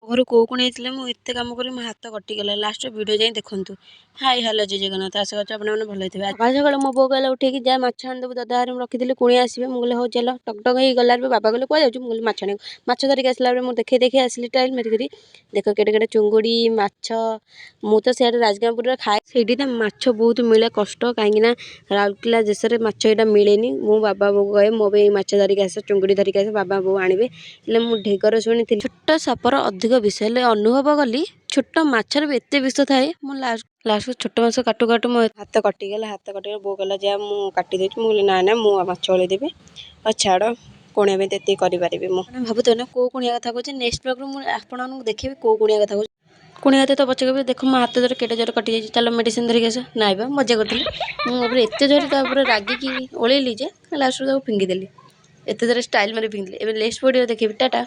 ଘରୁ କୋଉ କୁଣି ହେଇଥିଲେ ମୁଁ ଏତେ କାମ କରି ମୋ ହାତ କଟିଗଲା। ଲାଷ୍ଟ ଭିଡ଼ିଓ ଯାଇ ଦେଖନ୍ତୁ। ହାଇ ହ୍ୟାଲୋ ଜୟ ଜଗନ୍ନାଥ। ଆଶା କରୁଛି ଆପଣମାନେ ଭଲ ହେଇଥିବେ। ସକାଳୁ ସକାଳୁ ମୋ ବୋଉ କହିଲା ଉଠେଇକି ଯା ମାଛ ଆଣିଦେବୁ ଦାଦା ଘରେ ମୁଁ ରଖିଥିଲି କୁଣିଆ ଆସିବେ। ମୁଁ କହିଲି ହଉ ଚାଲ। ଟକ୍ ଟକ୍ ହେଇ ଗଲା ବାବା କହିଲେ କୁଆଡ଼େ ଯାଉଛୁ? ମୁଁ କହିଲି ମାଛ ଆଣିବାକୁ। ମାଛ ଧରିକି ଆସିଲା ବେଳେ ମୁଁ ଦେଖେଇ ଆସିଲି ଟାଇଲ୍ ମାରିକରି। ଦେଖ କେଡ଼େ କେଡ଼େ ଚୁଙ୍ଗୁଡ଼ି ମାଛ। ମୁଁ ତ ସିଆଡ଼େ ରାଜଗାଙ୍ଗପୁରରେ ଖାଏ। ସେଇଠି ନା ମାଛ ବହୁତ ମିଳେ କଷ୍ଟ କାହିଁକିନା ରାଉରକେଲା ଦେଶରେ ମାଛ ଏଇଟା ମିଳେନି। ମୁଁ ବାବା ବୋଉ କହେ ମୋ ପାଇଁ ମାଛ ଧରିକି ଆସ ଚୁଙ୍ଗୁଡ଼ି ଧରିକି ଆସ ବାବା ବୋଉ ଆଣିବେ। ହେଲେ ମୁଁ ଢେଗର ଶୁଣିଥିଲି ଛୋଟ ସାପର ଅଧିକ ବିଷ। ହେଲେ ଅନୁଭବ କଲି ଛୋଟ ମାଛର ବି ଏତେ ବିଷ ଥାଏ। ମୁଁ ଲାଷ୍ଟକୁ ଛୋଟ ମାଛ କାଟୁ କାଟୁ ମୋ ହାତ କଟିଗଲା। ବୋଉ କହିଲା ଯା ମୁଁ କାଟିଦେଉଛି। ମୁଁ କହିଲି ନା ମୁଁ ମାଛ ଓଳେଇଦେବି। ଆଉ ଛାଡ଼ କୁଣିଆ ପାଇଁ ତ ଏତିକି କରିପାରିବି ମୁଁ। ଭାବୁଥିବେ ନା କୋଉ କୁଣିଆ କଥା କହୁଛି। ନେକ୍ସଟ ବ୍ଲଗ୍ରୁ ମୁଁ ଆପଣମାନଙ୍କୁ ଦେଖେଇବି କୋଉ କୁଣିଆ କଥା କହୁଛି। କୁଣିଆ କଥା ତ ପଚାରିବି ଦେଖ ମୋ ହାତ ଧର କେଡ଼େ ଜୋର କଟିଯାଇଛି ଚାଲ ମେଡ଼ିସିନ ଧରିକି ଆସ। ନାଇଁ ବା ମଜା କରୁଥିଲି। ମୁଁ ତାପରେ ଏତେ ଜୋରେ ତାପରେ ରାଗିକି ଓଳେଇଲି ଯେ ଲାଷ୍ଟକୁ ତାକୁ ଫିଙ୍ଗିଦେଲି। ଏତେ ଜୋରେ ଷ୍ଟାଇଲ୍ ମାରି ଫିଙ୍ଗିଦେଲି। ଏବେ ନେକ୍ସଟ ଭିଡ଼ିଓ ଦେଖିବି। ଟାଟା।